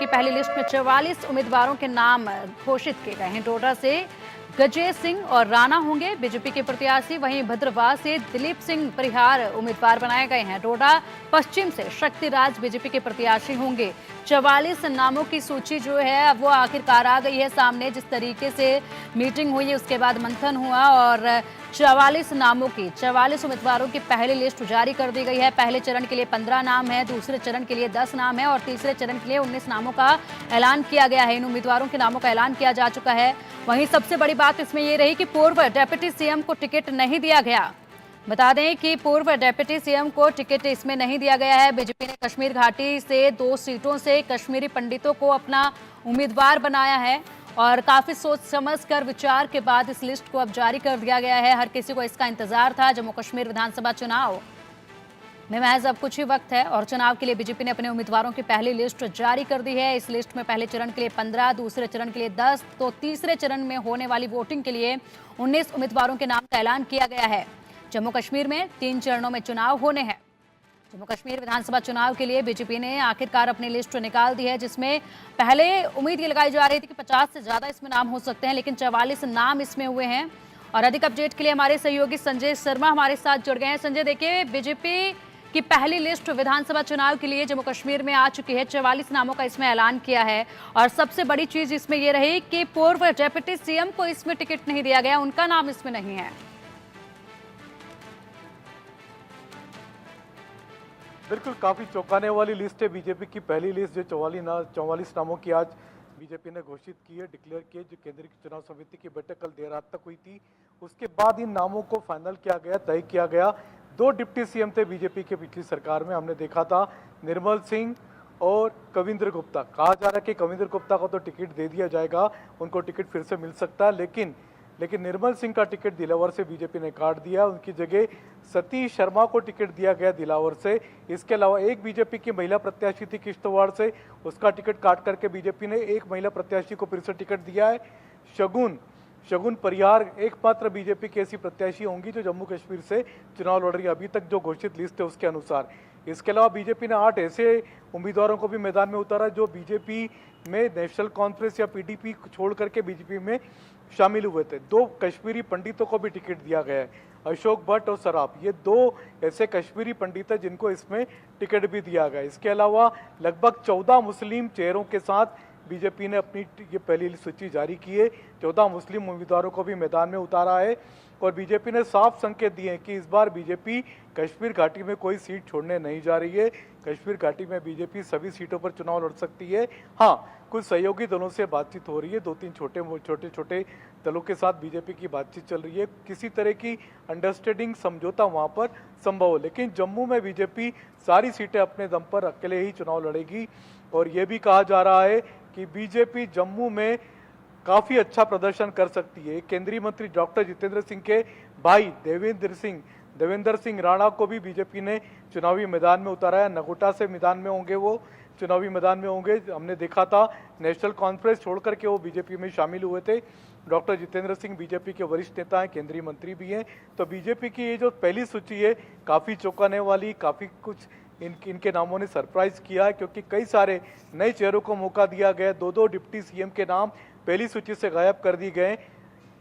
पहली लिस्ट में 44 उम्मीदवारों के नाम घोषित किए गए हैं। डोडा से गजेश सिंह और राणा होंगे बीजेपी के प्रत्याशी, वहीं भद्रवाह से दिलीप सिंह परिहार उम्मीदवार बनाए गए हैं। डोडा पश्चिम से शक्तिराज बीजेपी के प्रत्याशी होंगे। 44 नामों की सूची जो है वो आखिरकार आ गई है सामने। जिस तरीके से मीटिंग हुई उसके बाद मंथन हुआ और 44 नामों की 44 उम्मीदवारों की पहली लिस्ट जारी कर दी गई है। पहले चरण के लिए 15 नाम है, दूसरे चरण के लिए 10 नाम है और तीसरे चरण के लिए 19 नामों का ऐलान किया गया है। इन उम्मीदवारों के नामों का ऐलान किया जा चुका है। वहीं सबसे बड़ी बात इसमें यह रही कि पूर्व डिप्टी सीएम को टिकट नहीं दिया गया। बता दें कि पूर्व डिप्टी सीएम को टिकट इसमें नहीं दिया गया है। बीजेपी ने कश्मीर घाटी से 2 सीटों से कश्मीरी पंडितों को अपना उम्मीदवार बनाया है और काफी सोच समझ कर विचार के बाद इस लिस्ट को अब जारी कर दिया गया है। हर किसी को इसका इंतजार था। जम्मू कश्मीर विधानसभा चुनाव में महज अब कुछ ही वक्त है और चुनाव के लिए बीजेपी ने अपने उम्मीदवारों की पहली लिस्ट जारी कर दी है। इस लिस्ट में पहले चरण के लिए 15, दूसरे चरण के लिए 10 तो तीसरे चरण में होने वाली वोटिंग के लिए 19 उम्मीदवारों के नाम का ऐलान किया गया है। जम्मू कश्मीर में 3 चरणों में चुनाव होने हैं। जम्मू कश्मीर विधानसभा चुनाव के लिए बीजेपी ने आखिरकार अपनी लिस्ट निकाल दी है, जिसमें पहले उम्मीद ये लगाई जा रही थी कि 50 से ज्यादा इसमें नाम हो सकते हैं, लेकिन 44 नाम इसमें हुए हैं। और अधिक अपडेट के लिए हमारे सहयोगी संजय शर्मा हमारे साथ जुड़ गए हैं। संजय, देखिए बीजेपी की पहली लिस्ट विधानसभा चुनाव के लिए जम्मू कश्मीर में आ चुकी है। 44 नामों का इसमें ऐलान किया है और सबसे बड़ी चीज इसमें यह रही कि पूर्व डिप्टी सीएम को इसमें टिकट नहीं दिया गया, उनका नाम इसमें नहीं है। बिल्कुल, काफी चौंकाने वाली लिस्ट है बीजेपी की पहली लिस्ट, जो 44 नामों की आज बीजेपी ने घोषित की है, डिक्लेयर किए। जो केंद्रीय चुनाव समिति की बैठक कल देर रात तक हुई थी, उसके बाद इन नामों को फाइनल किया गया, तय किया गया। 2 डिप्टी सीएम थे बीजेपी के पिछली सरकार में, हमने देखा था निर्मल सिंह और कविंद्र गुप्ता। कहा जा रहा है कि कविंद्र गुप्ता को तो टिकट दे दिया जाएगा, उनको टिकट फिर से मिल सकता है, लेकिन निर्मल सिंह का टिकट दिलावर से बीजेपी ने काट दिया। उनकी जगह सतीश शर्मा को टिकट दिया गया दिलावर से। इसके अलावा एक बीजेपी की महिला प्रत्याशी थी किश्तवाड़ से, उसका टिकट काट करके बीजेपी ने एक महिला प्रत्याशी को फिर से टिकट दिया है। शगुन परिहार एकमात्र बीजेपी की ऐसी प्रत्याशी होंगी जो जम्मू कश्मीर से चुनाव लड़ रही है, अभी तक जो घोषित लिस्ट है उसके अनुसार। इसके अलावा बीजेपी ने 8 ऐसे उम्मीदवारों को भी मैदान में उतारा जो बीजेपी में नेशनल कॉन्फ्रेंस या पीडीपी छोड़ करके बीजेपी में शामिल हुए थे। 2 कश्मीरी पंडितों को भी टिकट दिया गया है, अशोक भट्ट और सराफ। ये 2 ऐसे कश्मीरी पंडित हैं जिनको इसमें टिकट भी दिया गया। इसके अलावा लगभग 14 मुस्लिम चेहरों के साथ बीजेपी ने अपनी ये पहली सूची जारी की है। 14 मुस्लिम उम्मीदवारों को भी मैदान में उतारा है और बीजेपी ने साफ संकेत दिए हैं कि इस बार बीजेपी कश्मीर घाटी में कोई सीट छोड़ने नहीं जा रही है। कश्मीर घाटी में बीजेपी सभी सीटों पर चुनाव लड़ सकती है। हाँ, कुछ सहयोगी दलों से बातचीत हो रही है, 2-3 छोटे दलों के साथ बीजेपी की बातचीत चल रही है। किसी तरह की अंडरस्टैंडिंग समझौता वहां पर संभव हो, लेकिन जम्मू में बीजेपी सारी सीटें अपने दम पर अकेले ही चुनाव लड़ेगी। और ये भी कहा जा रहा है कि बीजेपी जम्मू में काफी अच्छा प्रदर्शन कर सकती है। केंद्रीय मंत्री डॉक्टर जितेंद्र सिंह के भाई देवेंद्र सिंह राणा को भी बीजेपी ने चुनावी मैदान में उतारा है। नगोटा से मैदान में होंगे, वो चुनावी मैदान में होंगे। हमने देखा था नेशनल कॉन्फ्रेंस छोड़कर के वो बीजेपी में शामिल हुए थे। डॉक्टर जितेंद्र सिंह बीजेपी के वरिष्ठ नेता हैं, केंद्रीय मंत्री भी हैं। तो बीजेपी की ये जो पहली सूची है काफी चौंकाने वाली, काफी कुछ इनके नामों ने सरप्राइज किया है, क्योंकि कई सारे नए चेहरों को मौका दिया गया। 2 डिप्टी सीएम के नाम पहली सूची से गायब कर दी गए।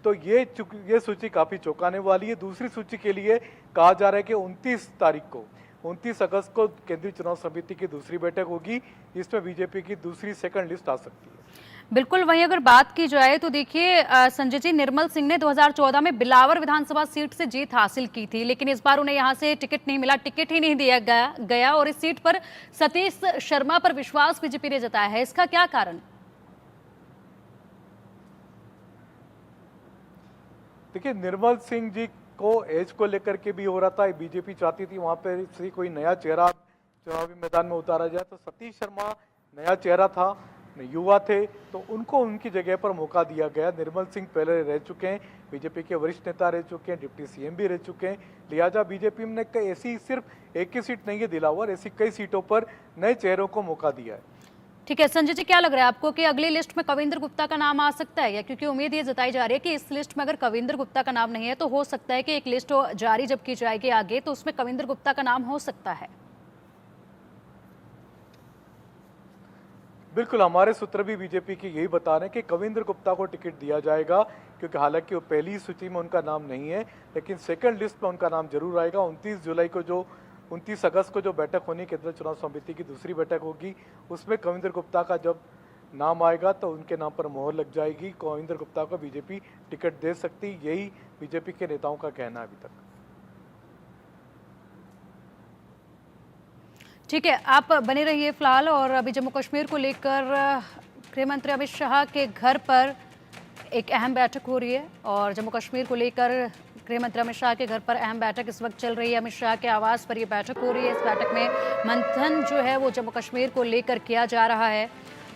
तो ये सूची काफी चौंकाने वाली है। दूसरी सूची के लिए कहा जा रहा है कि 29 अगस्त को केंद्रीय चुनाव समिति की दूसरी बैठक होगी, इसमें बीजेपी की दूसरी सेकंड लिस्ट आ सकती है। बिल्कुल, वहीं अगर बात की जाए तो देखिए संजय जी, निर्मल सिंह ने 2014 में बिलावर विधानसभा सीट से जीत हासिल की थी, लेकिन इस बार उन्हें यहां से टिकट नहीं मिला, टिकट ही नहीं दिया गया और इस सीट पर सतीश शर्मा पर विश्वास बीजेपी ने जताया है। इसका क्या कारण? देखिए, निर्मल सिंह जी को एज को लेकर के भी हो रहा था, बीजेपी चाहती थी वहां पर से कोई नया चेहरा चुनावी मैदान में उतारा जाए। तो सतीश शर्मा नया चेहरा था, युवा थे, तो उनको उनकी जगह पर मौका दिया गया। निर्मल सिंह पहले रह चुके हैं, बीजेपी के वरिष्ठ नेता रह चुके हैं, डिप्टी सीएम भी रह चुके हैं, लिहाजा बीजेपी ने ऐसी सिर्फ एक ही सीट नहीं है दिलावर, ऐसी कई सीटों पर नए चेहरों को मौका दिया है। ठीक है संजय जी, क्या लग रहा है आपको कि अगली लिस्ट में कविंद्र गुप्ता का नाम आ सकता है? या क्योंकि उम्मीद ये जताई जा रही है कि इस लिस्ट में अगर कविंद्र गुप्ता का नाम नहीं है तो हो सकता है कि एक लिस्ट जारी जब की जाएगी आगे तो उसमें कविंद्र गुप्ता का नाम हो सकता है। बिल्कुल, हमारे सूत्र भी बीजेपी की यही बता रहे हैं कि कविंद्र गुप्ता को टिकट दिया जाएगा, क्योंकि हालांकि वो पहली सूची में उनका नाम नहीं है, लेकिन सेकंड लिस्ट में उनका नाम जरूर आएगा। 29 अगस्त को जो बैठक होनी है केंद्रीय चुनाव समिति की दूसरी बैठक होगी, उसमें कविंद्र गुप्ता का जब नाम आएगा तो उनके नाम पर मोहर लग जाएगी। कविंद्र गुप्ता को बीजेपी टिकट दे सकती, यही बीजेपी के नेताओं का कहना है अभी तक। ठीक है, आप बने रहिए फिलहाल। और अभी जम्मू कश्मीर को लेकर गृह मंत्री अमित शाह के घर पर एक अहम बैठक हो रही है और जम्मू कश्मीर को लेकर गृह मंत्री अमित शाह के घर पर अहम बैठक इस वक्त चल रही है। अमित शाह के आवास पर यह बैठक हो रही है। इस बैठक में मंथन जो है वो जम्मू कश्मीर को लेकर किया जा रहा है।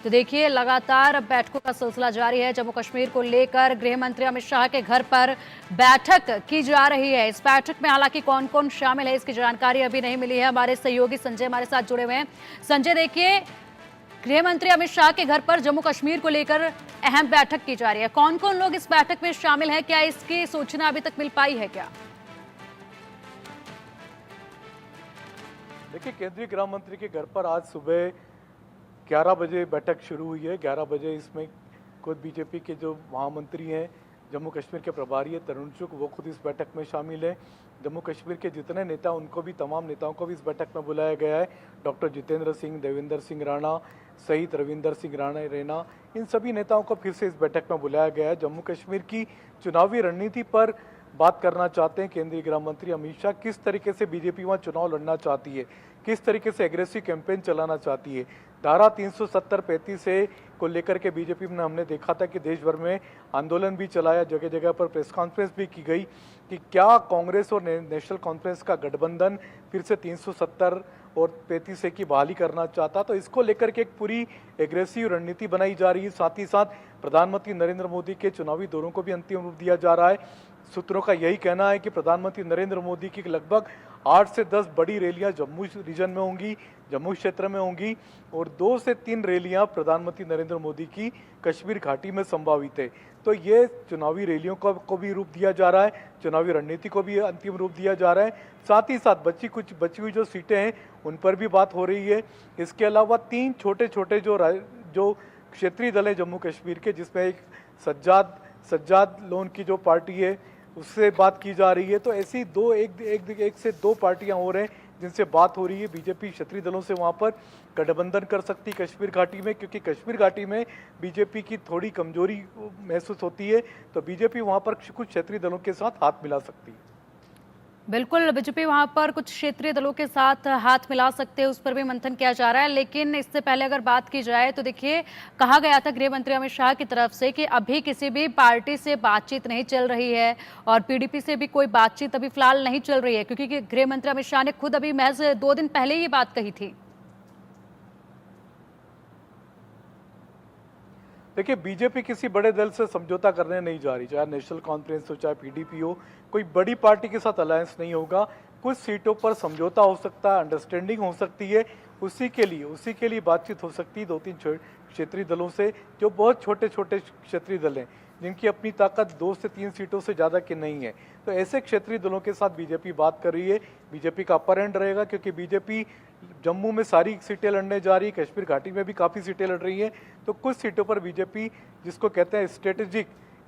तो देखिए, लगातार अब बैठकों का सिलसिला जारी है। जम्मू कश्मीर को लेकर गृह मंत्री अमित शाह के घर पर बैठक की जा रही है। इस बैठक में हालांकि कौन कौन शामिल है इसकी जानकारी अभी नहीं मिली है। हमारे सहयोगी संजय हमारे साथ जुड़े हुए हैं। संजय, देखिए, गृह मंत्री अमित शाह के घर पर जम्मू कश्मीर को लेकर अहम बैठक की जा रही है। कौन कौन लोग इस बैठक में शामिल है, क्या इसकी सूचना अभी तक मिल पाई है क्या? देखिए, केंद्रीय गृह मंत्री के घर पर आज सुबह 11 बजे बैठक शुरू हुई है। 11 बजे इसमें खुद बीजेपी के जो महामंत्री हैं, जम्मू कश्मीर के प्रभारी है तरुण चुग, वो खुद इस बैठक में शामिल है। जम्मू कश्मीर के जितने नेता, उनको भी, तमाम नेताओं को भी इस बैठक में बुलाया गया है। डॉक्टर जितेंद्र सिंह, देवेंद्र सिंह राणा सहित रविंदर सिंह रैना, इन सभी नेताओं को फिर से इस बैठक में बुलाया गया है। जम्मू कश्मीर की चुनावी रणनीति पर बात करना चाहते हैं केंद्रीय गृह मंत्री अमित शाह। किस तरीके से बीजेपी वहाँ चुनाव लड़ना चाहती है, किस तरीके से एग्रेसिव कैंपेन चलाना चाहती है। धारा 370-35 से को लेकर के बीजेपी में हमने देखा था कि देश भर में आंदोलन भी चलाया, जगह जगह पर प्रेस कॉन्फ्रेंस भी की गई कि क्या कांग्रेस और नेशनल कॉन्फ्रेंस का गठबंधन फिर से 370 और 35 की बहाली करना चाहता। तो इसको लेकर के एक पूरी एग्रेसिव रणनीति बनाई जा रही है। साथ ही साथ प्रधानमंत्री नरेंद्र मोदी के चुनावी दौरों को भी अंतिम रूप दिया जा रहा है। सूत्रों का यही कहना है कि प्रधानमंत्री नरेंद्र मोदी की लगभग 8 से 10 बड़ी रैलियां जम्मू रीजन में होंगी, जम्मू क्षेत्र में होंगी, और 2 से 3 रैलियां प्रधानमंत्री नरेंद्र मोदी की कश्मीर घाटी में संभावित है। तो ये चुनावी रैलियों को भी रूप दिया जा रहा है, चुनावी रणनीति को भी अंतिम रूप दिया जा रहा है। साथ ही साथ बची हुई जो सीटें हैं उन पर भी बात हो रही है। इसके अलावा 3 छोटे छोटे जो क्षेत्रीय दल है जम्मू कश्मीर के, जिसमें एक सज्जाद लोन की जो पार्टी है उससे बात की जा रही है। तो ऐसी एक से दो पार्टियां हो रहे हैं जिनसे बात हो रही है। बीजेपी क्षेत्रीय दलों से वहां पर गठबंधन कर सकती कश्मीर घाटी में, क्योंकि कश्मीर घाटी में बीजेपी की थोड़ी कमजोरी महसूस होती है। तो बीजेपी वहां पर कुछ क्षेत्रीय दलों के साथ हाथ मिला सकती है। बिल्कुल, बीजेपी वहां पर कुछ क्षेत्रीय दलों के साथ हाथ मिला सकते हैं, उस पर भी मंथन किया जा रहा है। लेकिन इससे पहले अगर बात की जाए तो देखिए, कहा गया था गृह मंत्री अमित शाह की तरफ से कि अभी किसी भी पार्टी से बातचीत नहीं चल रही है और पीडीपी से भी कोई बातचीत अभी फिलहाल नहीं चल रही है, क्योंकि गृह मंत्री अमित शाह ने खुद अभी महज 2 दिन पहले ये बात कही थी। देखिए, बीजेपी किसी बड़े दल से समझौता करने नहीं जा रही, चाहे नेशनल कॉन्फ्रेंस हो, चाहे पीडीपी हो। कोई बड़ी पार्टी के साथ अलायंस नहीं होगा। कुछ सीटों पर समझौता हो सकता है, अंडरस्टैंडिंग हो सकती है, उसी के लिए बातचीत हो सकती है 2-3 क्षेत्रीय दलों से, जो बहुत छोटे छोटे क्षेत्रीय दल हैं, जिनकी अपनी ताकत 2 से 3 सीटों से ज़्यादा की नहीं है। तो ऐसे क्षेत्रीय दलों के साथ बीजेपी बात कर रही है। बीजेपी का अपर एंड रहेगा, क्योंकि बीजेपी जम्मू में सारी सीटें लड़ने जा रही है, कश्मीर घाटी में भी काफ़ी सीटें लड़ रही है। तो कुछ सीटों पर बीजेपी, जिसको कहते हैं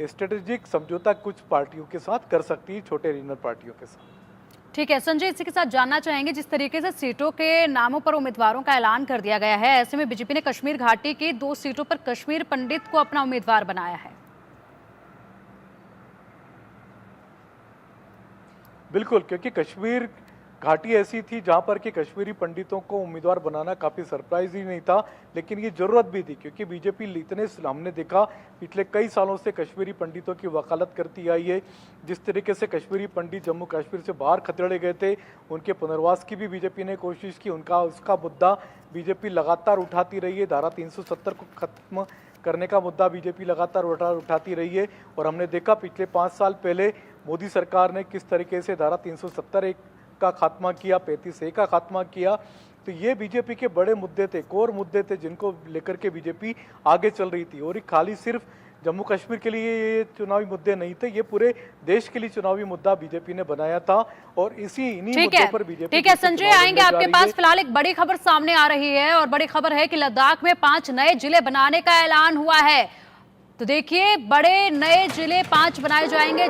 स्ट्रेटेजिक समझौता, कुछ पार्टियों के साथ कर सकती है, छोटे रीजनल पार्टियों के साथ। ठीक है संजय, इसी के साथ जानना चाहेंगे, जिस तरीके से सीटों के नामों पर उम्मीदवारों का ऐलान कर दिया गया है, ऐसे में बीजेपी ने कश्मीर घाटी की 2 सीटों पर कश्मीर पंडित को अपना उम्मीदवार बनाया है। बिल्कुल, क्योंकि कश्मीर घाटी ऐसी थी जहां पर कि कश्मीरी पंडितों को उम्मीदवार बनाना काफ़ी सरप्राइज ही नहीं था, लेकिन ये जरूरत भी थी, क्योंकि बीजेपी हमने देखा पिछले कई सालों से कश्मीरी पंडितों की वकालत करती आई है। जिस तरीके से कश्मीरी पंडित जम्मू कश्मीर से बाहर खदेड़े गए थे, उनके पुनर्वास की भी बीजेपी ने कोशिश की। उसका मुद्दा बीजेपी लगातार उठाती रही है। धारा 370 को खत्म करने का मुद्दा बीजेपी लगातार उठाती रही है। और हमने देखा पिछले 5 साल पहले मोदी सरकार ने किस तरीके से धारा 370 का खात्मा किया, 35A का खात्मा किया। तो ये बीजेपी के बड़े मुद्दे थे, कोर मुद्दे थे, जिनको लेकर के बीजेपी आगे चल रही थी। और खाली सिर्फ जम्मू कश्मीर के लिए ये चुनावी मुद्दे नहीं थे, ये पूरे देश के लिए चुनावी मुद्दा बीजेपी ने बनाया था और इन्हीं मुद्दों पर बीजेपी। ठीक है संजय, आएंगे आपके पास। फिलहाल एक बड़ी खबर सामने आ रही है और बड़ी खबर है कि लद्दाख में 5 नए जिले बनाने का ऐलान हुआ है। तो देखिए, बड़े नए जिले 5 बनाए जाएंगे।